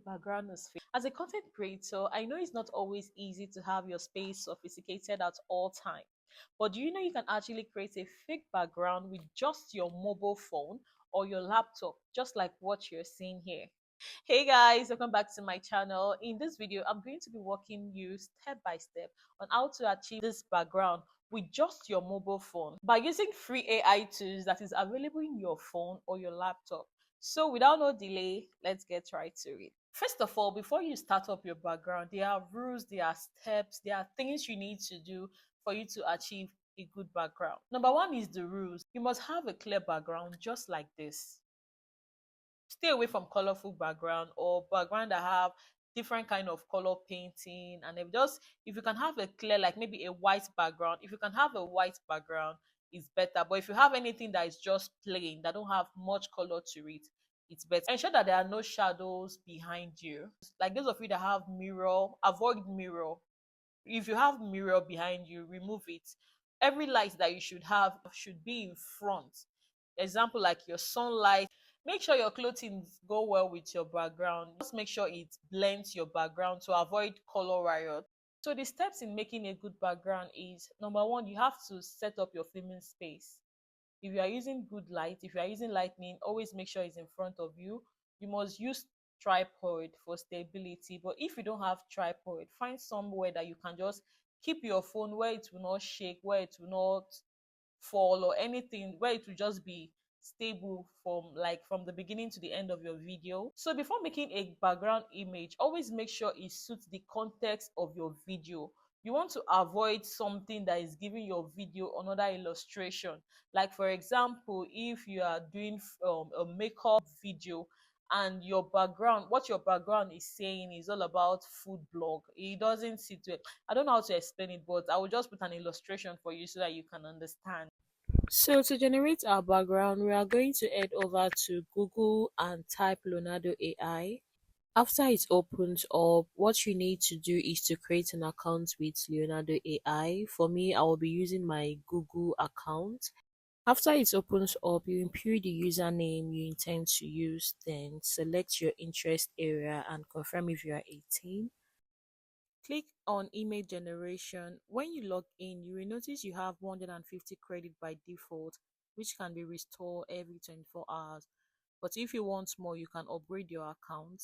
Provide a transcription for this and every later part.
background is fake. As a content creator, I know it's not always easy to have your space sophisticated at all times. But do you know you can actually create a fake background with just your mobile phone or your laptop, just like what you're seeing here? Hey guys, welcome back to my channel. In this video, I'm going to be walking you step by step on how to achieve this background with just your mobile phone by using free AI tools that is available in your phone or your laptop. So without no delay, let's get right to it. First of all, before you start up your background, there are rules, there are steps, there are things you need to do for you to achieve a good background. Number one is the rules. You must have a clear background just like this. Stay away from colorful background or background that have different kind of color painting. And if you can have a clear, like maybe a white background, if you can have a white background, it's better. But if you have anything that is just plain, that don't have much color to it, it's better. Ensure that there are no shadows behind you. Like those of you that have mirror, avoid mirror. If you have mirror behind you, remove it. Every light that you should have should be in front. Example, like your sunlight. Make sure your clothing go well with your background. Just make sure it blends your background to avoid color riot. So the steps in making a good background is: number one, you have to set up your filming space. If you are using good light, if you are using lightning, always make sure it's in front of you. You must use tripod for stability. But if you don't have tripod, find somewhere that you can just keep your phone where it will not shake, where it will not fall or anything, where it will just be stable from the beginning to the end of your video. So before making a background image, always make sure it suits the context of your video. You want to avoid something that is giving your video another illustration. Like for example, if you are doing a makeup video and what your background is saying is all about food blog, it doesn't sit well. I don't know how to explain it, but I will just put an illustration for you so that you can understand. So to generate our background, we are going to head over to Google and type Leonardo AI. After it opens up, what you need to do is to create an account with Leonardo AI. For me, I will be using my Google account. After it opens up, you input the username you intend to use, then select your interest area and confirm if you are 18. Click on image generation. When you log in, you will notice you have 150 credit by default, which can be restored every 24 hours. But if you want more, you can upgrade your account.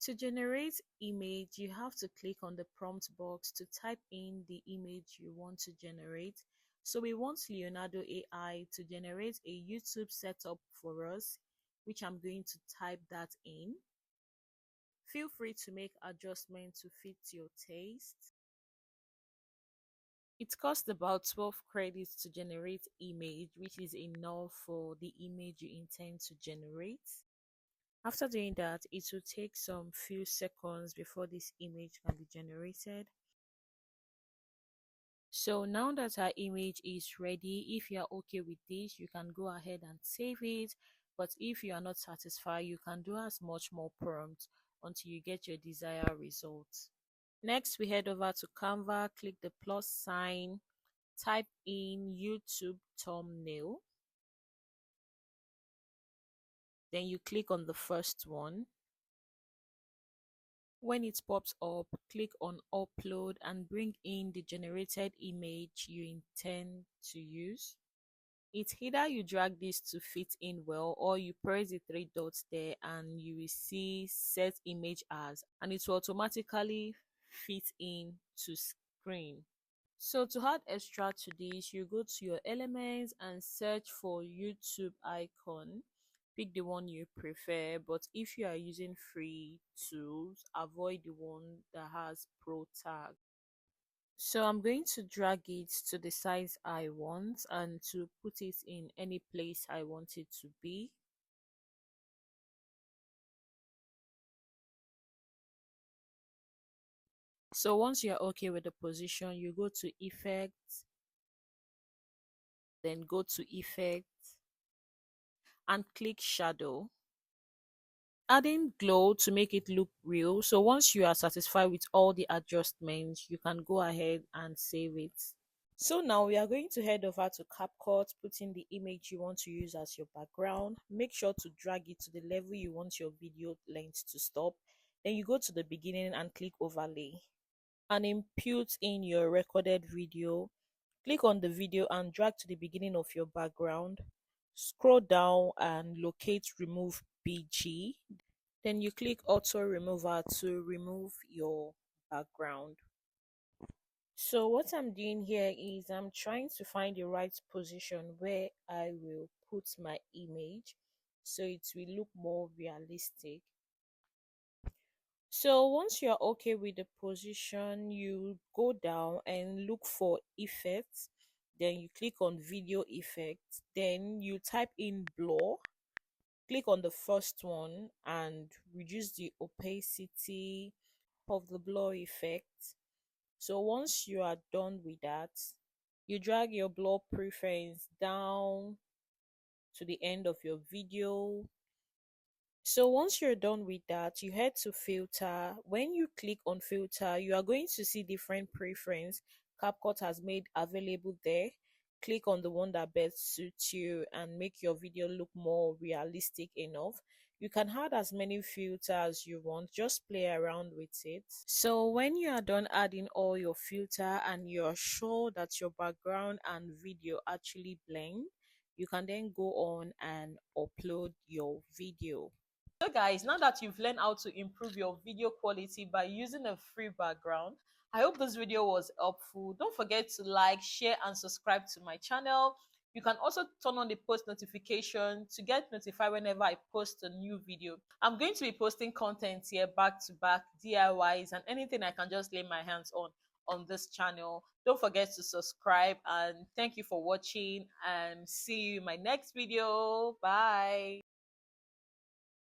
To generate image, you have to click on the prompt box to type in the image you want to generate. So we want Leonardo AI to generate a YouTube setup for us, which I'm going to type that in. Feel free to make adjustments to fit your taste. It costs about 12 credits to generate image, which is enough for the image you intend to generate. After doing that, it will take some few seconds before this image can be generated. So now that our image is ready, if you are okay with this, you can go ahead and save it. But if you are not satisfied, you can do as much more prompt until you get your desired results. Next, we head over to Canva, click the plus sign, type in YouTube thumbnail. Then you click on the first one. When it pops up, click on upload and bring in the generated image you intend to use. It's either you drag this to fit in well or you press the three dots there and you will see set image as, and it will automatically fit in to screen. So to add extra to this, you go to your elements and search for YouTube icon. Pick the one you prefer, but if you are using free tools, avoid the one that has pro tag. So I'm going to drag it to the size I want and to put it in any place I want it to be. So once you're okay with the position, you go to effect, then go to effect and click shadow. Adding glow to make it look real. So once you are satisfied with all the adjustments, you can go ahead and save it. So now we are going to head over to CapCut, put in the image you want to use as your background. Make sure to drag it to the level you want your video length to stop. Then you go to the beginning and click overlay and input in your recorded video. Click on the video and drag to the beginning of your background. Scroll down and locate remove BG. Then you click auto remover to remove your background. So what I'm doing here is I'm trying to find the right position where I will put my image so it will look more realistic. So once you're okay with the position, you go down and look for effects. Then you click on video effects. Then you type in blur. Click on the first one and reduce the opacity of the blur effect. So once you are done with that, you drag your blur preference down to the end of your video. So once you're done with that, you head to filter. When you click on filter, you are going to see different preference CapCut has made available there. Click on the one that best suits you and make your video look more realistic enough. You can add as many filters as you want, just play around with it. So when you are done adding all your filter and you're sure that your background and video actually blend, you can then go on and upload your video. So guys, now that you've learned how to improve your video quality by using a free background, I hope this video was helpful. Don't forget to like, share and subscribe to my channel. You can also turn on the post notification to get notified whenever I post a new video. I'm going to be posting content here back to back, DIYs and anything I can just lay my hands on this channel. Don't forget to subscribe and thank you for watching and see you in my next video. Bye.